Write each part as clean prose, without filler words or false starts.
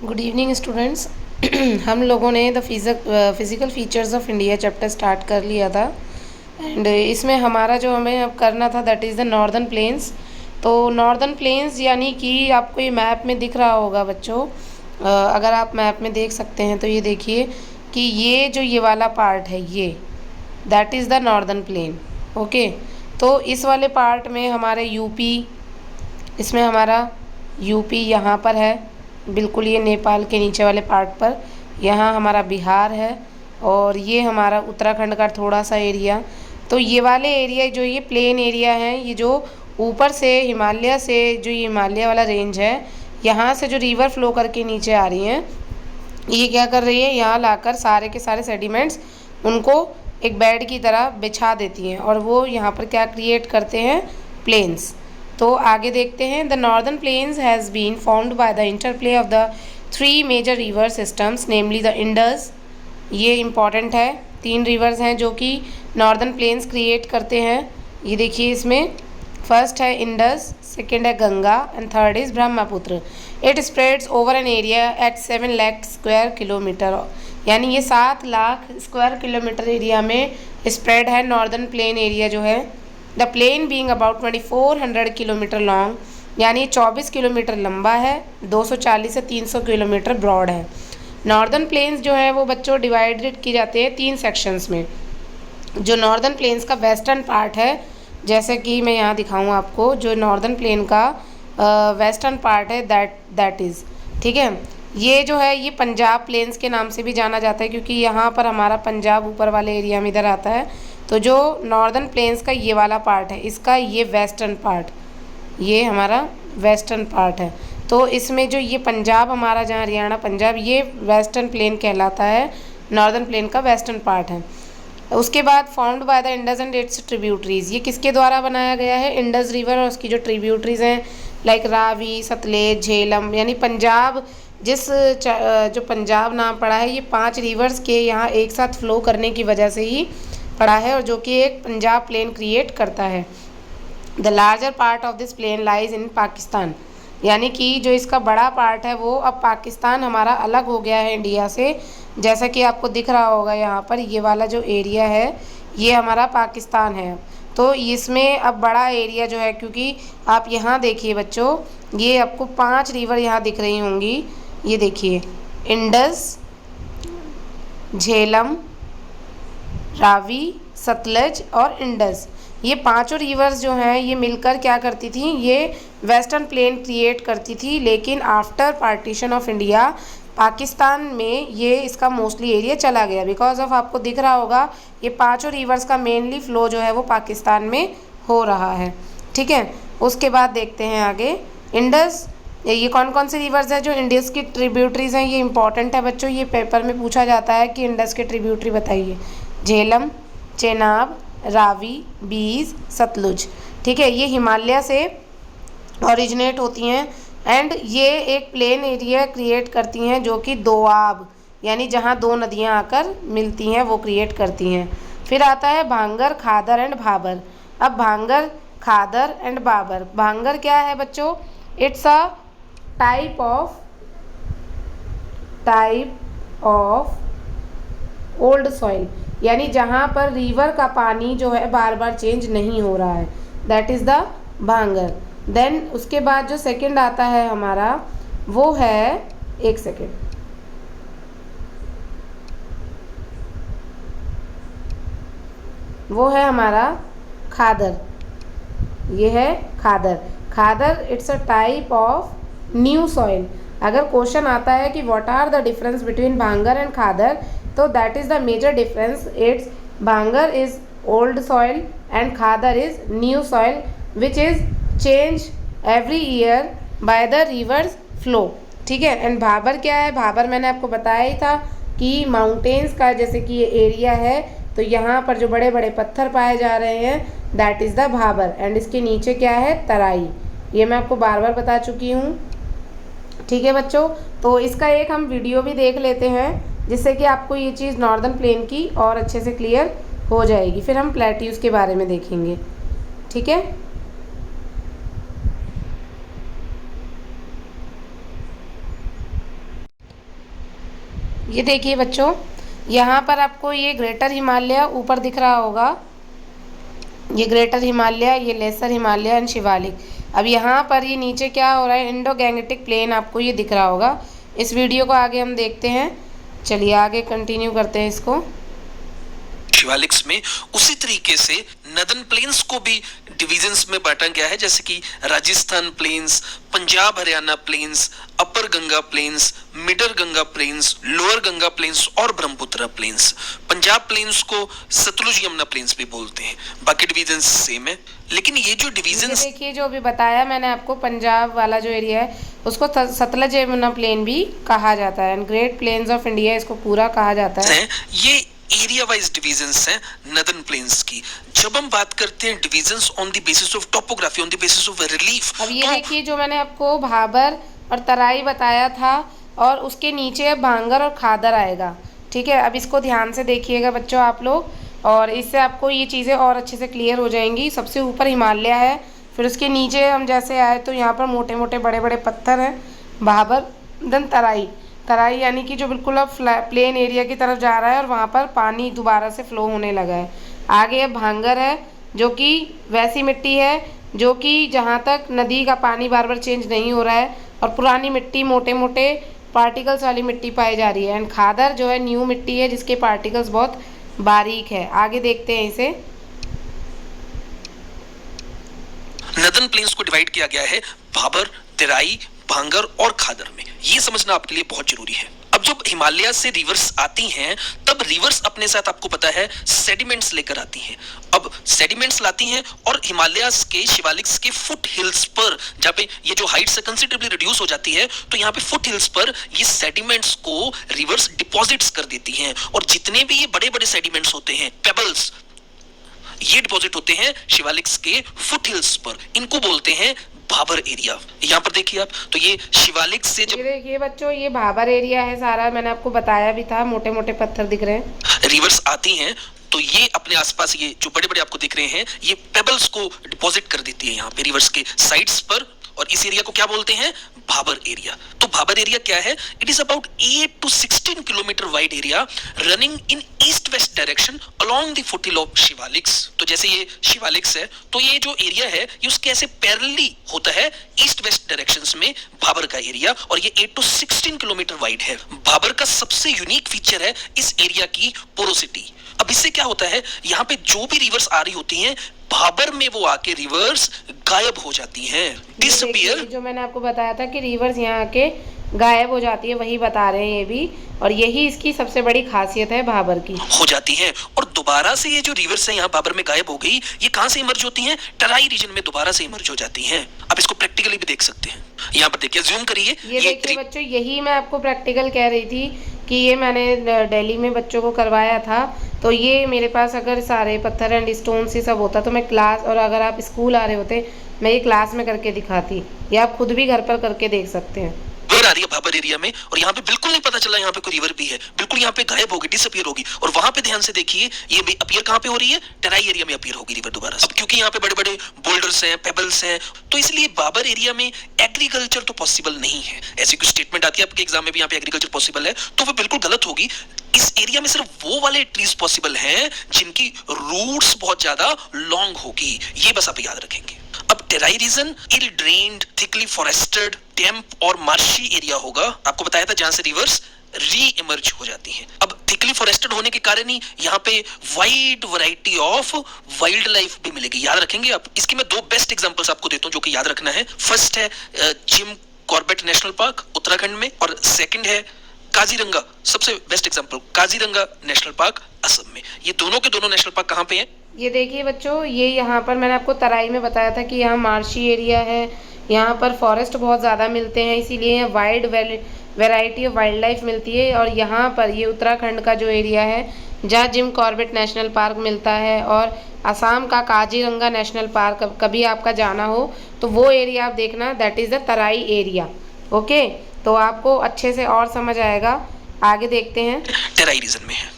Good evening students. हम लोगों ने the physical features of India chapter start कर लिया था एंड इसमें हमारा जो हमें अब करना था that is the northern planes. तो नॉर्दर्न प्लेन्स यानी कि आपको ये मैप में दिख रहा होगा बच्चों। अगर आप मैप में देख सकते हैं तो ये देखिए कि ये जो ये वाला पार्ट है ये that is the northern plain. Okay, तो इस वाले पार्ट में हमारे यूपी, इसमें हमारा यूपी यहाँ पर है, बिल्कुल ये नेपाल के नीचे वाले पार्ट पर। यहाँ हमारा बिहार है और ये हमारा उत्तराखंड का थोड़ा सा एरिया। तो ये वाले एरिया जो ये प्लेन एरिया है, ये जो ऊपर से हिमालय से जो ये हिमालय वाला रेंज है, यहाँ से जो रिवर फ्लो करके नीचे आ रही हैं, ये क्या कर रही है, यहाँ लाकर सारे के सारे सेडिमेंट्स उनको एक बेड की तरह बिछा देती हैं और वो यहाँ पर क्या क्रिएट करते हैं, प्लेन्स। तो आगे देखते हैं। The northern plains has been formed by the interplay of the three major river systems namely the Indus. ये इम्पॉर्टेंट है, 3 रिवर्स हैं जो कि नॉर्दर्न प्लेन्स क्रिएट करते हैं। ये देखिए इसमें फर्स्ट है इंडस, सेकेंड है Ganga and third is Brahmaputra. It spreads over an area at 7 lakh square kilometre, यानी ये 7 लाख स्क्वायर किलोमीटर एरिया में स्प्रेड है नॉर्दर्न प्लेन एरिया जो है। The plain being about 2400 kilometre long, यानी 24 किलोमीटर लंबा है, 240 से 300 किलोमीटर ब्रॉड है। नॉर्दर्न प्लेन्स जो है वो बच्चों डिवाइडेड की जाते हैं 3 सेक्शंस में। जो नॉर्दर्न प्लेन्स का वेस्टर्न पार्ट है, जैसे कि मैं यहाँ दिखाऊँ आपको, जो नॉर्दर्न प्लेन का वेस्टर्न पार्ट है दैट इज़, ठीक है, ये जो है ये पंजाब प्लेन्स के नाम से भी जाना जाता है क्योंकि यहाँ पर हमारा पंजाब ऊपर वाले एरिया में इधर आता है। तो जो नॉर्दर्न प्लेन्स का ये वाला पार्ट है, इसका ये वेस्टर्न पार्ट, ये हमारा वेस्टर्न पार्ट है। तो इसमें जो ये पंजाब हमारा, जहाँ हरियाणा पंजाब, ये वेस्टर्न प्लेन कहलाता है, नॉर्दर्न प्लेन का वेस्टर्न पार्ट है। उसके बाद formed by the Indus and it's tributaries, ये किसके द्वारा बनाया गया है, इंडस रिवर और उसकी जो ट्रिब्यूटरीज हैं लाइक रावी, सतलेज, झेलम, यानी पंजाब, जो पंजाब नाम पड़ा है ये 5 रिवर्स के यहाँ एक साथ फ्लो करने की वजह से ही पड़ा है और जो कि एक पंजाब प्लेन क्रिएट करता है। The larger part of this plain lies in Pakistan, यानी कि जो इसका बड़ा पार्ट है वो अब पाकिस्तान हमारा अलग हो गया है इंडिया से। जैसा कि आपको दिख रहा होगा यहाँ पर ये वाला जो एरिया है ये हमारा पाकिस्तान है। तो इसमें अब बड़ा एरिया जो है, क्योंकि आप यहाँ देखिए बच्चों, ये आपको 5 रिवर यहाँ दिख रही होंगी। ये देखिए इंडस, झेलम, रावी, सतलज और इंडस, ये 5 रिवर्स जो हैं ये मिलकर क्या करती थी, ये वेस्टर्न प्लेन क्रिएट करती थी। लेकिन after partition of India Pakistan में ये इसका मोस्टली एरिया चला गया बिकॉज ऑफ, आपको दिख रहा होगा ये 5 रिवर्स का मेनली फ्लो जो है वो पाकिस्तान में हो रहा है, ठीक है। उसके बाद देखते हैं आगे। इंडस, ये कौन कौन से रिवर्स हैं जो इंडस की ट्रिब्यूटरीज हैं, ये इंपॉर्टेंट है बच्चों, ये पेपर में पूछा जाता है कि इंडस के ट्रिब्यूटरी बताइए। झेलम, चेनाब, रावी, बीज, सतलुज, ठीक है, ये हिमालय से ओरिजिनेट होती हैं एंड ये एक प्लेन एरिया क्रिएट करती हैं जो कि दोआब, यानी जहाँ 2 नदियाँ आकर मिलती हैं वो क्रिएट करती हैं। फिर आता है भांगर, खादर एंड भाबर। अब भांगर, खादर एंड बाबर, भांगर क्या है बच्चों, it's a type of old soil, यानी जहाँ पर रिवर का पानी जो है बार बार चेंज नहीं हो रहा है, दैट इज़ द भांगर। देन उसके बाद जो सेकंड आता है हमारा वो है, एक सेकेंड, वो है हमारा खादर। ये है खादर। Khadar it's a type of new soil. अगर क्वेश्चन आता है कि what are the difference between bhangar and khadar, तो that is the major difference. It's bhangar is old soil and khadar is new soil which is change every year by the rivers flow, ठीक है। And Bhabar क्या है, भाबर मैंने आपको बताया ही था कि माउंटेन्स का जैसे कि ये एरिया है, तो यहाँ पर जो बड़े बड़े पत्थर पाए जा रहे हैं that is the Bhabar and इसके नीचे क्या है, तराई। ये मैं आपको बार बार बता चुकी हूँ, ठीक है बच्चों। तो इसका एक हम वीडियो भी देख लेते हैं जिससे कि आपको ये चीज़ नॉर्दर्न प्लेन की और अच्छे से क्लियर हो जाएगी। फिर हम प्लेट्यूज के बारे में देखेंगे, ठीक है। ये देखिए बच्चों, यहाँ पर आपको ये ग्रेटर हिमालय ऊपर दिख रहा होगा, ये ग्रेटर हिमालय, ये लेसर हिमालय एंड शिवालिक। अब यहाँ पर ये नीचे क्या हो रहा है, इंडो गैंगेटिक प्लेन आपको ये दिख रहा होगा। इस वीडियो को आगे हम देखते हैं, चलिए आगे कंटिन्यू करते हैं इसको। शिवालिक्स में उसी तरीके से नदन प्लेन्स को भी डिविजन्स में बांटा गया है, जैसे कि Rajasthan plains, Punjab Haryana plains, upper Ganga plains, middle Ganga plains, lower Ganga plains और ब्रह्मपुत्र प्लेन्स। पंजाब प्लेन्स को सतलुज यमुना प्लेन्स भी बोलते हैं। बाकी डिविजन्स सेम है, लेकिन ये जो डिविजन्स देखिए जो भी बताया मैंने आपको, पंजाब वाला जो एरिया है उसको सतलज यमुना प्लेन भी कहा जाता है and great plains of India इसको पूरा कहा जाता है। ये एरिया वाइज डिविजन्स हैं नदन प्लेन्स की। जब हम बात करते हैं divisions on the basis of topography, on the basis of relief, अब ये देखिए जो मैंने आपको भाबर और तराई बताया था, और उसके नीचे भांगर और खादर आएगा, ठीक है। अब इसको ध्यान से देखिएगा बच्चों आप लोग, और इससे आपको ये चीज़ें और अच्छे से क्लियर हो जाएंगी। सबसे ऊपर हिमालय है, फिर उसके नीचे हम जैसे आए तो यहाँ पर मोटे मोटे बड़े बड़े पत्थर हैं, भाबर, देन तराई। तराई यानी कि जो बिल्कुल अब प्लेन एरिया की तरफ जा रहा है और वहाँ पर पानी दोबारा से फ्लो होने लगा है। आगे अब भांगर है, जो कि वैसी मिट्टी है जो कि जहाँ तक नदी का पानी बार बार चेंज नहीं हो रहा है, और पुरानी मिट्टी, मोटे मोटे पार्टिकल्स वाली मिट्टी पाई जा रही है। एंड खादर जो है न्यू मिट्टी है जिसके पार्टिकल्स बहुत बारीक है। आगे देखते हैं इसे। नदन प्लेन्स को डिवाइड किया गया है भाबर, तराई, भांगर और खादर में। ये समझना आपके लिए बहुत जरूरी है। अब जब हिमालय से रिवर्स आती हैं, तब रिवर्स अपने साथ आपको पता है सेडिमेंट्स लेकर आती हैं। अब सेडिमेंट्स लाती हैं और हिमालय के शिवालिक्स के फुट हिल्स पर, जहाँ पे ये जो हाइट से कंसिडरेबली रिड्यूस हो जाती है, तो यहाँ पे फुट हिल्स पर ये सेडिमेंट्स को रिवर्स डिपॉजिट्स कर देती हैं। और जितने भी ये बड़े बड़े सेडिमेंट्स होते हैं, पेबल्स, ये डिपॉजिट होते हैं शिवालिक्स के फुट हिल्स पर। इनको बोलते हैं भाबर एरिया। यहाँ पर देखिए आप, तो ये शिवालिक से जब ये बच्चों ये भाबर एरिया है सारा, मैंने आपको बताया भी था, मोटे मोटे पत्थर दिख रहे हैं। रिवर्स आती हैं तो ये अपने आसपास ये जो बड़े बड़े आपको दिख रहे हैं, ये पेबल्स को डिपॉजिट कर देती है यहाँ पे रिवर्स के साइड्स पर, और इस एरिया को क्या बोलते हैं, भाबर एरिया। तो भाबर एरिया क्या है, it is about 8 to 16 kilometre wide area running in east west direction along the foothill of Shivaliks. तो जैसे ये शिवालिक्स है, तो ये जो एरिया है ये उसके ऐसे पैरेलली होता है ईस्ट वेस्ट डायरेक्शंस में भाबर का एरिया, और ये 8 to 16 किलोमीटर वाइड है। भाबर का सबसे यूनिक फीचर है इस एरिया की पोरोसिटी। अब इससे क्या होता है, यहाँ पे जो भी रिवर्स आ रही होती हैं, भाबर में वो आके रिवर्स गायब हो जाती हैं, डिसअपीयर। जो मैंने आपको बताया था कि रिवर्स यहाँ आके गायब हो जाती है, वही बता रहे हैं ये भी, और यही इसकी सबसे बड़ी खासियत है भाबर की। हो जाती है, और दोबारा से ये जो रिवर्स है यहाँ भाबर में गायब हो गई, ये कहाँ से इमर्ज होती हैं, तराई रीजन में दोबारा से इमर्ज हो जाती हैं। अब इसको प्रैक्टिकली भी देख सकते हैं, यहाँ पर देखिए, जूम करिए। ये देखिए बच्चों, यही मैं आपको प्रैक्टिकल कह रही थी कि ये मैंने दिल्ली में बच्चों को करवाया था। तो ये मेरे पास अगर सारे पत्थर एंड स्टोन से सब होता तो मैं क्लास, और अगर आप स्कूल आ रहे होते मैं ये क्लास में करके दिखाती, या आप खुद भी घर पर करके देख सकते हैं। आ रही है भाबर एरिया में, और यहाँ पे बिल्कुल नहीं पता चला यहाँ पे कोई रिवर भी है, बिल्कुल यहाँ पे गायब होगी, डिसअपीयर होगी। और वहां पे ध्यान से देखिए, ये भी अपीयर कहाँ पे हो रही है, तराई एरिया में अपीयर होगी रिवर दोबारा से। अब क्योंकि यहाँ पे बड़े बड़े बोल्डर्स हैं, पेबल्स हैं, तो इसलिए भाबर एरिया में एग्रीकल्चर तो पॉसिबल नहीं है। ऐसी कुछ स्टेटमेंट आती है आपके एग्जाम में भी, यहाँ पे एग्रीकल्चर पॉसिबल है, तो वो बिल्कुल गलत होगी। इस एरिया में सिर्फ वो वाले ट्रीज पॉसिबल हैं जिनकी रूट्स बहुत ज्यादा लॉन्ग होगी, ये बस आप याद रखेंगे। अब टेराई रीजन इल ड्रेन्ड, थिकली फॉरेस्टेड, डैम्प और मार्शी एरिया होगा। आपको बताया था जहां से रिवर्स री इमर्ज हो जाती हैं। अब थिकली फॉरेस्टेड होने के कारण ही यहाँ पे wide variety of wild life भी मिलेगी, याद रखेंगे आप। इसकी मैं 2 बेस्ट एग्जांपल्स आपको देता हूँ जो कि याद रखना है। फर्स्ट है Jim Corbett national park Uttarakhand में, और सेकंड है काजीरंगा, सबसे best example Kaziranga national park Assam में। ये दोनों के दोनों नेशनल पार्क कहाँ पे हैं? ये देखिए बच्चों, ये यहाँ पर मैंने आपको तराई में बताया था कि यहाँ मार्शी एरिया है, यहाँ पर फॉरेस्ट बहुत ज़्यादा मिलते हैं, इसीलिए यहाँ wide variety of wild life मिलती है। और यहाँ पर ये उत्तराखंड का जो एरिया है जहाँ जिम कॉर्बेट नेशनल पार्क मिलता है, और असम का काजीरंगा नेशनल पार्क कभी आपका जाना हो तो वो एरिया आप देखना, that is the Terai area. Okay, तो आपको अच्छे से और समझ आएगा। आगे देखते हैं। तराई रीजन में है।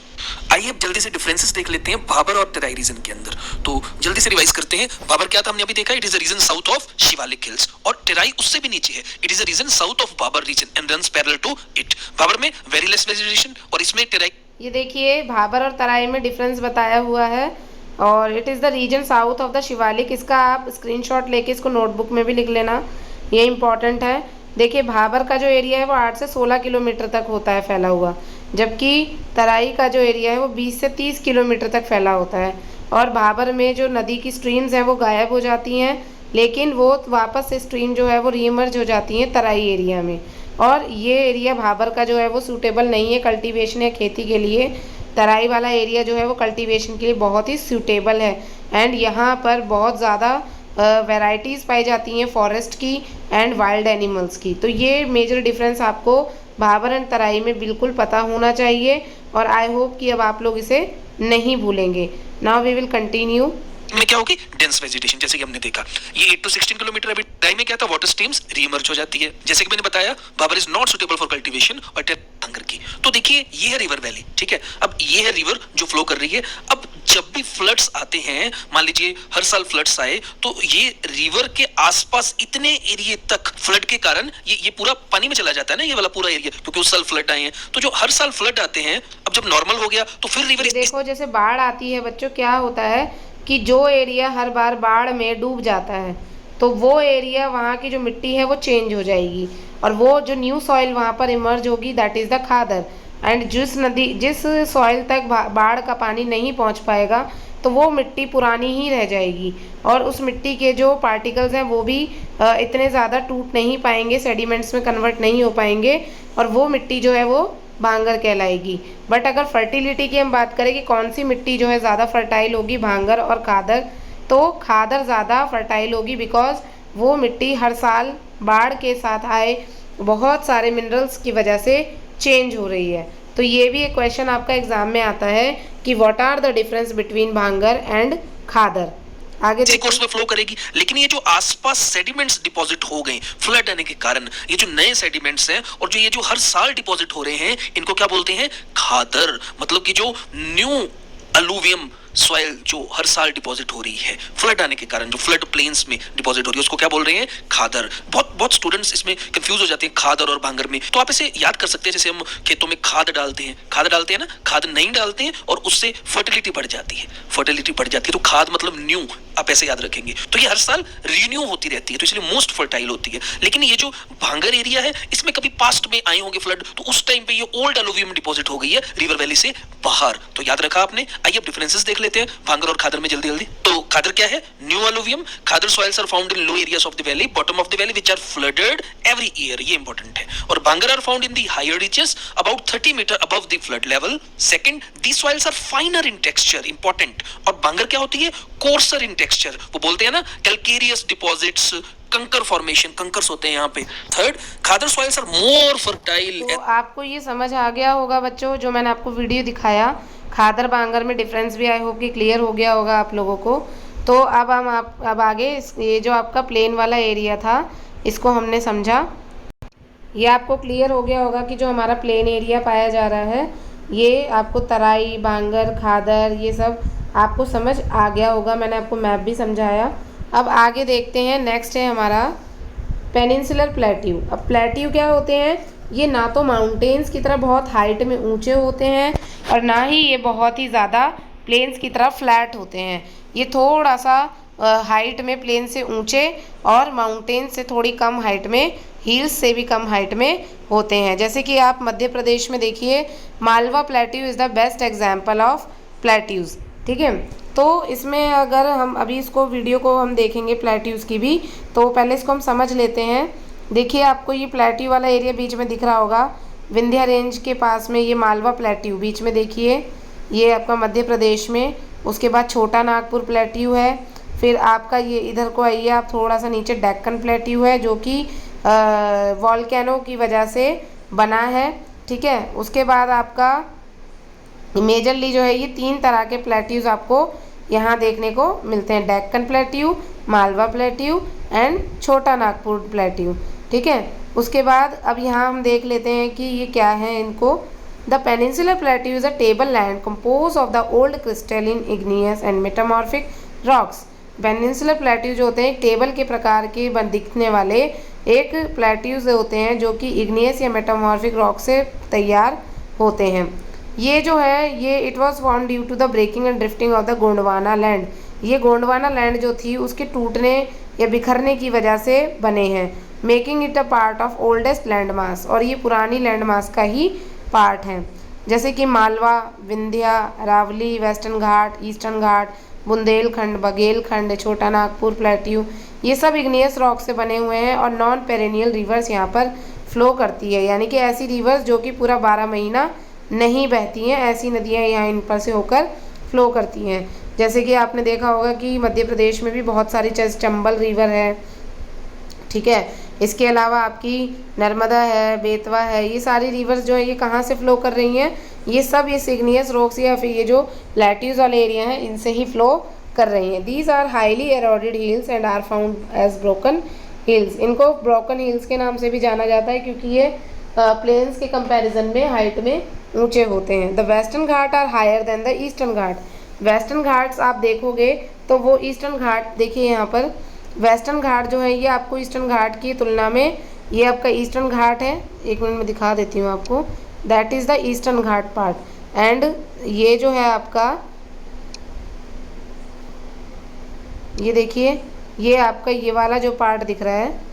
आइए अब जल्दी से डिफरेंसेस देख लेते हैं भाबर और टेराई रीजन के अंदर। तो जल्दी से रिवाइज करते हैं। भाबर क्या था हमने अभी देखा, it is a region south of Shivalik hills, और टेराई उससे भी नीचे है, it is a region south of Bhabar region and runs parallel to it. Bhabar में वेरी लेस वेजिटेशन और इसमें टेराई। ये देखिए भाबर और तराई में डिफरेंस बताया हुआ है, और it is the region south of the Shivalik. इसका आप स्क्रीनशॉट लेके इसको नोटबुक में भी लिख लेना, ये इम्पॉर्टेंट है। देखिए भाबर का जो एरिया है वो 8 से 16 किलोमीटर तक होता है फैला हुआ, जबकि तराई का जो एरिया है वो 20 से 30 किलोमीटर तक फैला होता है। और भाबर में जो नदी की स्ट्रीम्स हैं वो गायब हो जाती हैं, लेकिन वो वापस से स्ट्रीम जो है वो रीइमर्ज हो जाती हैं तराई एरिया में। और ये एरिया भाबर का जो है वो सूटेबल नहीं है कल्टीवेशन या खेती के लिए। तराई वाला एरिया जो है वो कल्टीवेशन के लिए बहुत ही सूटेबल है, एंड यहाँ पर बहुत ज़्यादा वैरायटीज़ पाई जाती हैं फॉरेस्ट की एंड वाइल्ड एनिमल्स की। तो ये मेजर डिफरेंस आपको भाबर एंड तराई में बिल्कुल पता होना चाहिए, और आई होप कि अब आप लोग इसे नहीं भूलेंगे। Now we will continue. में क्या होगी, डेंस वेजिटेशन, जैसे कि हमने देखा। ये 8 to 16 किलोमीटर। अभी टाइम में क्या था, वाटर स्ट्रीम्स रीइमर्ज हो जाती है, जैसे कि मैंने बताया Bhabar is not suitable for cultivation और भांगर की। तो देखिए ये है रिवर वैली, ठीक है। अब ये है रिवर जो फ्लो कर रही है। अब जब भी फ्लड्स आते हैं, मान लीजिए हर साल फ्लड्स आए, तो ये रिवर के आसपास इतने एरिया तक फ्लड के कारण ये पूरा पानी में चला जाता है ना, ये वाला पूरा एरिया, क्योंकि उस साल फ्लड आए हैं। तो जो हर साल फ्लड आते हैं, अब जब नॉर्मल हो गया तो फिर रिवर देखो जैसे बाढ़ आती है बच्चों, क्या होता है कि जो एरिया हर बार बाढ़ में डूब जाता है, तो वो एरिया वहाँ की जो मिट्टी है वो चेंज हो जाएगी, और वो जो न्यू सॉइल वहाँ पर इमर्ज होगी that is the khadar. And जिस सॉइल तक बाढ़ का पानी नहीं पहुँच पाएगा, तो वो मिट्टी पुरानी ही रह जाएगी, और उस मिट्टी के जो पार्टिकल्स हैं वो भी इतने ज़्यादा टूट नहीं पाएंगे, सेडिमेंट्स में कन्वर्ट नहीं हो पाएंगे, और वो मिट्टी जो है वो भांगर कहलाएगी। बट अगर फर्टिलिटी की हम बात करें कि कौन सी मिट्टी जो है ज़्यादा फर्टाइल होगी, भांगर और खादर, तो खादर ज़्यादा फर्टाइल होगी, बिकॉज वो मिट्टी हर साल बाढ़ के साथ आए बहुत सारे मिनरल्स की वजह से चेंज हो रही है। तो ये भी एक क्वेश्चन आपका एग्जाम में आता है कि what are the difference between bhangar and khadar. आगे कोर्स में फ्लो करेगी। लेकिन ये जो आसपास सेडिमेंट्स डिपॉजिट हो गए फ्लड आने के कारण, ये जो नए सेडिमेंट्स हैं और जो ये जो हर साल डिपॉजिट हो रहे हैं, इनको क्या बोलते हैं, खादर। मतलब कि जो न्यू अलूवियम सॉइल जो हर साल डिपॉजिट हो रही है फ्लड आने के कारण, जो फ्लड प्लेन्स में डिपॉजिट हो रही है, उसको क्या बोल रहे हैं, खादर। बहुत स्टूडेंट्स इसमें कंफ्यूज हो जाते हैं खादर और भांगर में। तो आप इसे याद कर सकते हैं, जैसे हम खेतों में खाद डालते हैं ना, खाद नहीं डालते हैं और उससे फर्टिलिटी बढ़ जाती है, तो खाद मतलब न्यू, आप ऐसे याद रखेंगे। तो ये हर साल रिन्यू होती रहती है, तो इसलिए मोस्ट फर्टाइल होती है। लेकिन ये जो भांगर एरिया है, इसमें कभी पास्ट में आए होंगे फ्लड, तो उस टाइम पे ये ओल्ड अलूवियम डिपॉजिट हो गई है रिवर वैली से बाहर। तो याद रखा आपने। आइए अब डिफरेंसेस देख लेते हैं भांगर और खादर में जल्दी। तो खादर क्या है, new alluvium. Khadar soils are found in low areas of the valley, bottom of the valley, which are flooded every year, ये इंपॉर्टेंट है। और bhangar are found in the higher reaches about 30 metres above the flood level. Second, these soils are finer in texture, important. और भांगर क्या होती है, courser इन texture. वो बोलते हैं ना calcareous deposits, kankar formation, kankars होते हैं यहाँ पे। Third, khadar soils are more fertile. तो आपको ये समझ आ गया होगा बच्चों, जो मैंने आपको वीडियो दिखाया खादर भांगर में डिफरेंस भी आई होप कि क्लियर हो गया होगा आप लोगों को। तो अब अब आगे ये जो आपका प्लेन वाला एरिया था, इसको हमने समझा। ये आपको क्लियर हो गया होगा कि जो हमारा प्लेन एरिया पाया जा रहा है, ये आपको तराई, भांगर, खादर, ये सब आपको समझ आ गया होगा। मैंने आपको मैप भी समझाया। अब आगे देखते हैं, नेक्स्ट है हमारा पेनिनसुलर प्लेट्यू। अब प्लेट्यू क्या होते हैं, ये ना तो माउंटेन्स की तरह बहुत हाइट में ऊंचे होते हैं, और ना ही ये बहुत ही ज़्यादा प्लेन्स की तरह फ्लैट होते हैं। ये थोड़ा सा हाइट में प्लेन से ऊंचे और माउंटेन से थोड़ी कम हाइट में, हिल्स से भी कम हाइट में होते हैं। जैसे कि आप मध्य प्रदेश में देखिए, Malwa plateau is the best example of plateaus, ठीक है। तो इसमें अगर हम अभी इसको वीडियो को हम देखेंगे प्लेट्यूज़ की भी, तो पहले इसको हम समझ लेते हैं। देखिए आपको ये प्लेट्यू वाला एरिया बीच में दिख रहा होगा, विंध्या रेंज के पास में ये मालवा प्लेट्यू बीच में देखिए, ये आपका मध्य प्रदेश में। उसके बाद छोटा नागपुर प्लेट्यू है। फिर आपका ये इधर को आइए आप थोड़ा सा नीचे, डेक्कन प्लेट्यू है, जो कि वॉल्केनो की वजह से बना है, ठीक है। उसके बाद आपका मेजरली जो है ये 3 तरह के प्लेट्यूज़ आपको यहाँ देखने को मिलते हैं, Deccan plateau, Malwa plateau and छोटा नागपुर प्लेट्यू, ठीक है। उसके बाद अब यहाँ हम देख लेते हैं कि ये क्या है, इनको The peninsular plateau is a tableland composed of the old crystalline, igneous and metamorphic rocks. Peninsular plateau जो होते हैं एक टेबल के प्रकार के दिखने वाले एक प्लेट्यूज होते हैं जो कि इग्नियस या मेटामॉर्फिक रॉक से तैयार होते हैं। ये जो है ये it was form due to the breaking and drifting of the Gondwana land. ये गोंडवाना लैंड जो थी उसके टूटने या बिखरने की वजह से बने हैं। Making it a part of oldest land mass, और ये पुरानी लैंड मास का ही पार्ट है। जैसे कि मालवा, विंध्या, अरावली, वेस्टर्न घाट, ईस्टर्न घाट, बुंदेलखंड, बघेलखंड, छोटा नागपुर प्लेट्यू, ये सब इग्नियस रॉक से बने हुए हैं। और नॉन पेरेनियल रिवर्स यहाँ पर फ्लो करती है, यानी कि ऐसी रिवर्स जो कि पूरा 12 महीना नहीं बहती हैं, ऐसी नदियाँ यहाँ इन पर से होकर फ्लो करती हैं। जैसे कि आपने देखा होगा कि मध्य प्रदेश में भी बहुत सारी चंबल रिवर है, ठीक है। इसके अलावा आपकी नर्मदा है, बेतवा है, ये सारी रिवर्स जो है ये कहाँ से फ्लो कर रही हैं, ये सब ये इग्नियस रॉक्स या फिर ये जो प्लेट्यूज वाले एरिया हैं इनसे ही फ्लो कर रही हैं। These are highly eroded hills and are found as broken hills. इनको ब्रोकन हिल्स के नाम से भी जाना जाता है क्योंकि ये प्लेन्स के कंपैरिजन में हाइट में ऊंचे होते हैं। The western Ghat are higher than the eastern Ghat. Western Ghats आप देखोगे तो वो ईस्टर्न घाट देखिए यहाँ पर वेस्टर्न घाट जो है ये आपको ईस्टर्न घाट की तुलना में ये आपका ईस्टर्न घाट है। एक मिनट में दिखा देती हूँ आपको। That is the eastern Ghat part. And ये जो है आपका ये देखिए ये आपका ये वाला जो पार्ट दिख रहा है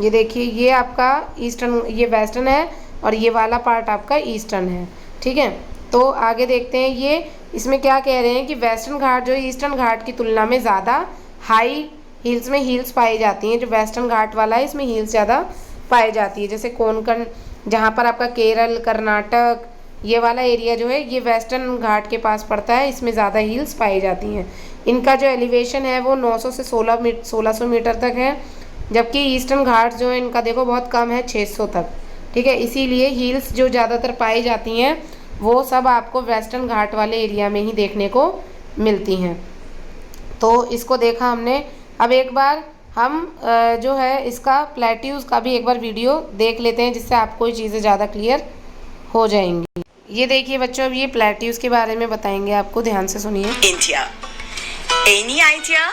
ये देखिए ये आपका ईस्टर्न, ये वेस्टर्न है और ये वाला पार्ट आपका ईस्टर्न है, ठीक है। तो आगे देखते हैं ये इसमें क्या कह रहे हैं कि वेस्टर्न घाट जो है ईस्टर्न घाट की तुलना में ज़्यादा हाई हिल्स में हील्स पाई जाती हैं। जो वेस्टर्न घाट वाला है इसमें हील्स ज़्यादा पाई जाती है। जैसे कोंकण जहाँ पर आपका केरल, कर्नाटक ये वाला एरिया जो है ये वेस्टर्न घाट के पास पड़ता है, इसमें ज़्यादा हील्स पाई जाती हैं। इनका जो एलिवेशन है वो 900 से 1600 मीटर तक है, जबकि ईस्टर्न घाट जो है इनका देखो बहुत कम है 600 तक, ठीक है। इसीलिए हील्स जो ज़्यादातर पाई जाती हैं वो सब आपको वेस्टर्न घाट वाले एरिया में ही देखने को मिलती हैं। तो इसको देखा हमने। अब एक बार हम जो है इसका प्लेट्यूज का भी एक बार वीडियो देख लेते हैं जिससे आपको ये चीज़ें ज़्यादा क्लियर हो जाएंगी। ये देखिए बच्चों, अब ये प्लेट्यूज के बारे में बताएंगे आपको, ध्यान से सुनिए। India, any idea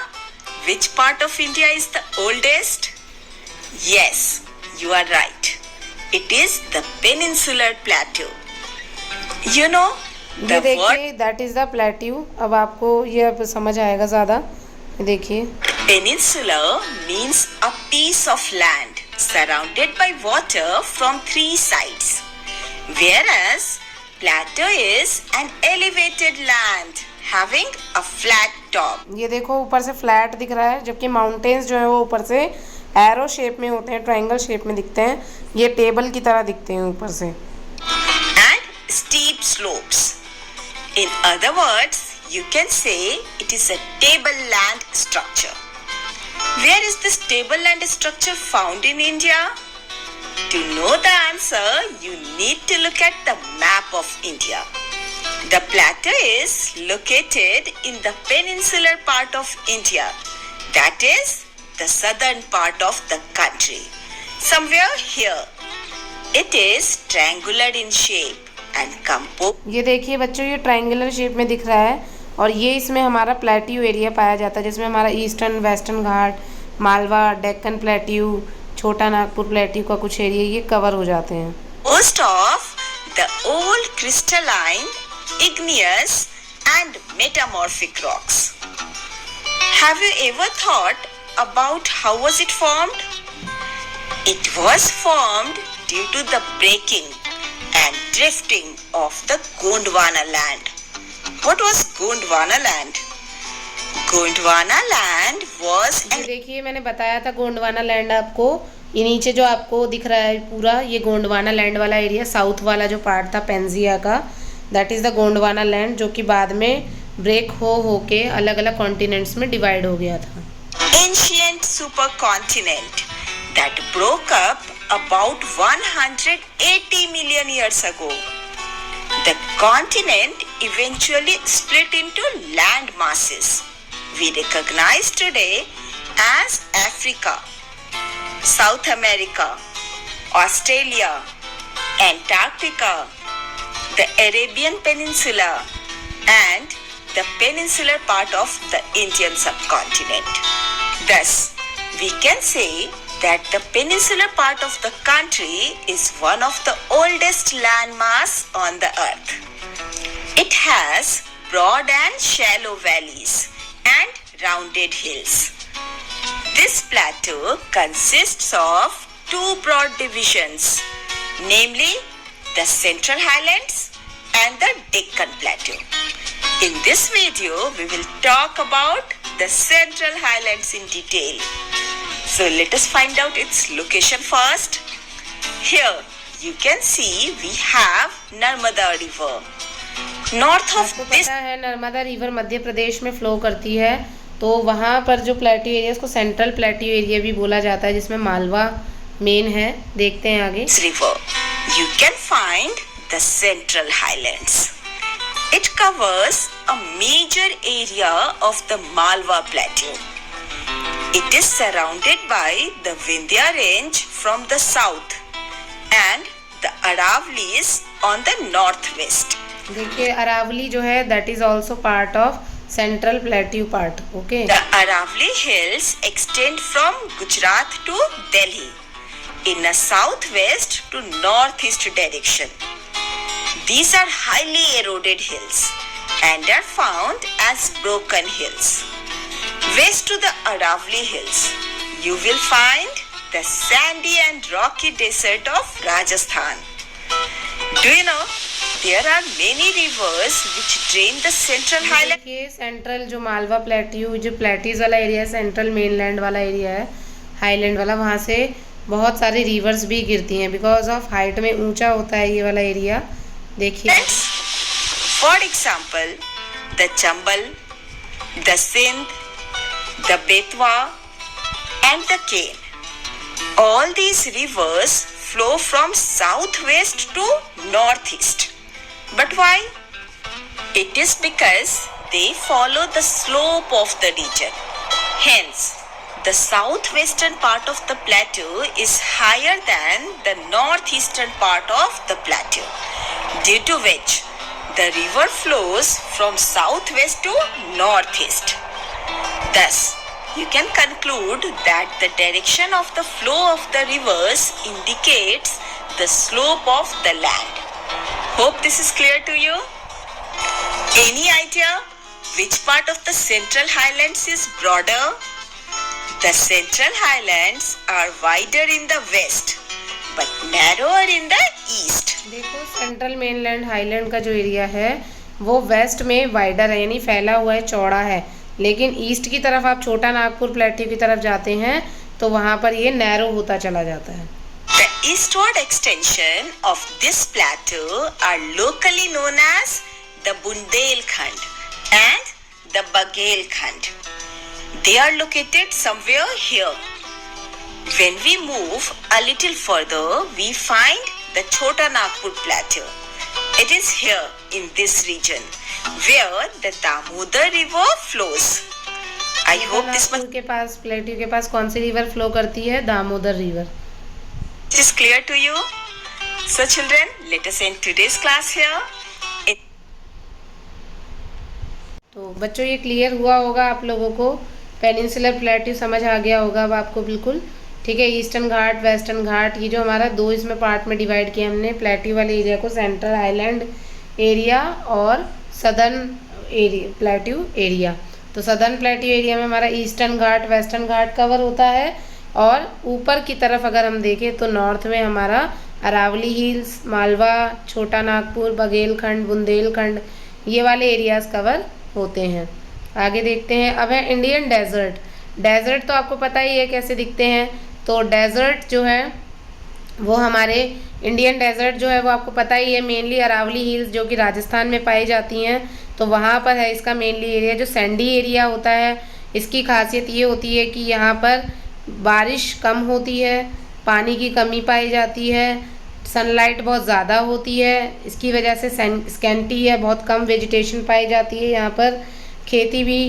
which part of India is the oldest? Yes, you are right. It is the peninsular plateau. You know ये देखिए दैट इज द प्लेट्यू। अब आपको ये अब समझ आएगा ज़्यादा। देखिए peninsular means a piece of land surrounded by water from 3 sides, whereas plateau is an elevated land having a flat top. ये देखो ऊपर से फ्लैट दिख रहा है, जबकि माउंटेन्स जो है वो ऊपर से एरो शेप में होते हैं, ट्रायंगल शेप में दिखते हैं, ये टेबल की तरह दिखते हैं ऊपर से। And steep slopes. In other words, you can say it is a tableland structure. Where is this tableland structure found in India? To know the answer, you need to look at the map of India. The plateau is located in the peninsular part of India, that is the southern part of the country. Somewhere here, it is triangular in shape and composed. ये देखिए बच्चों ये triangular shape में दिख रहा है और ये इसमें हमारा प्लेट्यू एरिया पाया जाता है, जिसमें हमारा ईस्टर्न, वेस्टर्न घाट, मालवा, डेक्कन प्लेट्यू, छोटा नागपुर प्लेट्यू का कुछ एरिया ये कवर हो जाते हैं। Most of the old crystalline, igneous and metamorphic rocks. Have you ever thought about how was it formed? It was formed due to the breaking and drifting of the Gondwana land. What was Gondwana land? Gondwana land was ये देखिए मैंने बताया था Gondwana land आपको, ये नीचे जो आपको दिख रहा है पूरा ये गोंडवाना लैंड वाला एरिया, साउथ वाला जो पार्ट था पेंजिया का, that is the Gondwana land, जो कि बाद में ब्रेक हो के अलग अलग कॉन्टिनेंट्स में डिवाइड हो गया था। ancient supercontinent that broke up about 180 million years ago. The continent eventually split into land masses we recognize today as Africa, South America, Australia, Antarctica, the Arabian Peninsula, and the peninsular part of the Indian subcontinent. Thus, we can say that the peninsular part of the country is one of the oldest landmass on the earth. It has broad and shallow valleys and rounded hills. This plateau consists of two broad divisions, namely the Central Highlands and the Deccan Plateau. In this video, we will talk about the Central Highlands in detail. So let us find out its location first. Here you can see we have Narmada River. North of आपको this पता है Narmada river मध्य प्रदेश में flow करती है, तो वहाँ पर जो प्लेट्यू एरिया उसको सेंट्रल प्लेट्यू एरिया भी बोला जाता है, जिसमें मालवा मेन है। देखते हैं आगे। river, you can find the Central Highlands. It covers a major area of the Malwa Plateau. It is surrounded by the Vindhya Range from the south and the Aravallis on the northwest. देखिए अरावली जो है that is also part of central plateau part. Okay, The Aravalli Hills extend from Gujarat to Delhi in a southwest to northeast direction. These are highly eroded hills and are found as broken hills. West to the Aravalli Hills, you will find the sandy and rocky desert of Rajasthan. Do you know there are many rivers which drain the Central Highlands? देखिए central जो Malwa plateau जो प्लेटीज वाला area है, central mainland वाला area है, highland वाला, वहाँ से बहुत सारी रिवर्स भी गिरती हैं बिकॉज ऑफ हाइट में ऊंचा होता है ये वाला एरिया। देखिए For example, the Chambal, the Sindh, the Betwa, and the Ken. All these rivers flow from southwest to northeast. But why? It is because they follow the slope of the region. Hence, the southwestern part of the plateau is higher than the northeastern part of the plateau, due to which the river flows from southwest to northeast. Thus, you can conclude that the direction of the flow of the rivers indicates the slope of the land. Hope this is clear to you. Any idea which part of the Central Highlands is broader? The Central Highlands are wider in the west but narrower in the east. देखो central mainland highland का जो area है वो waste में wider है, यानी फैला हुआ है, चौड़ा है, लेकिन ईस्ट की तरफ आप छोटा नागपुर प्लेट्यू की तरफ जाते हैं तो वहाँ पर ये नैरो होता चला जाता है। The eastward extension of this plateau are locally known as the Bundelkhand and the Bagelkhand. They are located somewhere here. When we move a little further, we find the Chota Nagpur Plateau. It is here in this region where the Damodar River flows. I hope this much Nagpur के पास plateau के पास कौन सी river flow करती है? Damodar river. is clear to you. So children, let us end today's class here. तो बच्चों ये clear हुआ होगा आप लोगों को, पेनिनसुलर प्लेट्यू समझ आ गया होगा अब आपको बिल्कुल। ठीक है, ईस्टर्न घाट, वेस्टर्न घाट, ये जो हमारा दो इसमें पार्ट में डिवाइड किया हमने प्लेट्यू वाले एरिया को, सेंट्रल हाईलैंड एरिया और सदर्न एरिया प्लेट्यू एरिया। तो सदर्न प्लेट्यू एरिया में हमारा ईस्टर्न घाट, वेस्टर्न घाट कवर होता है, और ऊपर की तरफ अगर हम देखें तो नॉर्थ में हमारा अरावली हिल्स, मालवा, छोटा नागपुर, बघेलखंड, बुंदेलखंड, ये वाले एरियाज़ कवर होते हैं। आगे देखते हैं, अब है इंडियन डेजर्ट। डेजर्ट तो आपको पता ही है कैसे दिखते हैं। तो डेजर्ट जो है वो हमारे इंडियन डेजर्ट जो है वो आपको पता ही है, मेनली अरावली हिल्स जो कि राजस्थान में पाई जाती हैं, तो वहाँ पर है इसका मेनली एरिया जो सैंडी एरिया होता है। इसकी खासियत ये होती है कि यहाँ पर बारिश कम होती है, पानी की कमी पाई जाती है, सनलाइट बहुत ज़्यादा होती है, इसकी वजह से स्कैंटी है, बहुत कम वेजिटेशन पाई जाती है। यहाँ पर खेती भी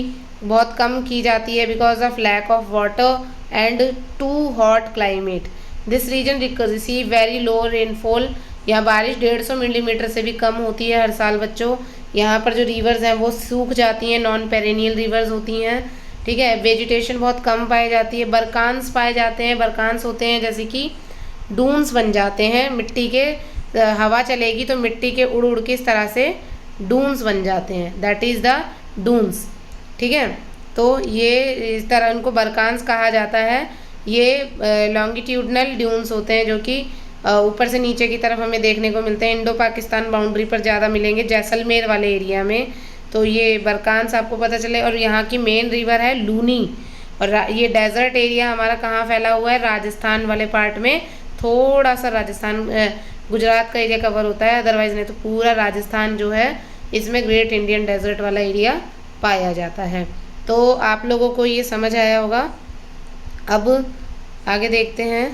बहुत कम की जाती है because of lack of water and too hot climate. This region receive very low rainfall. यहाँ बारिश 150 मिलीमीटर से भी कम होती है हर साल बच्चों। यहाँ पर जो रिवर्स हैं वो सूख जाती हैं, नॉन पेरेनियल रिवर्स होती हैं, ठीक है। वेजिटेशन बहुत कम पाई जाती है। बरकान्स पाए जाते हैं। बरकान्स होते हैं जैसे कि डून्स बन जाते हैं मिट्टी के, हवा चलेगी तो मिट्टी के उड़ उड़ के इस तरह से डून्स बन जाते हैं, दैट इज़ द डून्स, ठीक है। तो ये इस तरह उनको बरकान्स कहा जाता है। ये लॉन्गिट्यूडनल ड्यून्स होते हैं जो कि ऊपर से नीचे की तरफ हमें देखने को मिलते हैं। इंडो पाकिस्तान बाउंड्री पर ज़्यादा मिलेंगे, जैसलमेर वाले एरिया में। तो ये बरकान्स आपको पता चले। और यहाँ की मेन रिवर है लूनी। और ये डेजर्ट एरिया हमारा कहाँ फैला हुआ है, राजस्थान वाले पार्ट में। थोड़ा सा राजस्थान गुजरात का एरिया कवर होता है, अदरवाइज नहीं तो पूरा राजस्थान जो है इसमें ग्रेट इंडियन डेजर्ट वाला एरिया पाया जाता है। तो आप लोगों को ये समझ आया होगा। अब आगे देखते हैं।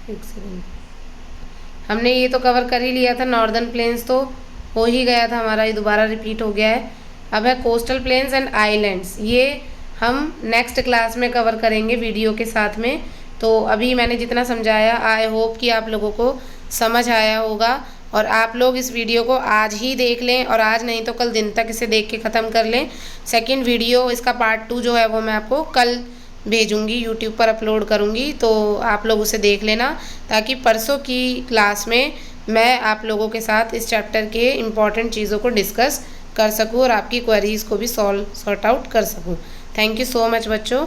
एक सेकंड, हमने ये तो कवर कर ही लिया था, नॉर्दर्न प्लेन्स तो हो ही गया था हमारा, ये दोबारा रिपीट हो गया है। अब है कोस्टल प्लेन्स एंड आइलैंड्स। ये हम नेक्स्ट क्लास में कवर करेंगे वीडियो के साथ में। तो अभी मैंने जितना समझाया, आई होप कि आप लोगों को समझ आया होगा। और आप लोग इस वीडियो को आज ही देख लें, और आज नहीं तो कल दिन तक इसे देख के ख़त्म कर लें। सेकंड वीडियो इसका पार्ट 2 जो है वो मैं आपको कल भेजूंगी, यूट्यूब पर अपलोड करूंगी, तो आप लोग उसे देख लेना, ताकि परसों की क्लास में मैं आप लोगों के साथ इस चैप्टर के इम्पॉर्टेंट चीज़ों को डिस्कस कर सकूं और आपकी क्वेरीज़ को भी सॉर्ट आउट कर सकूं। थैंक यू सो मच बच्चों।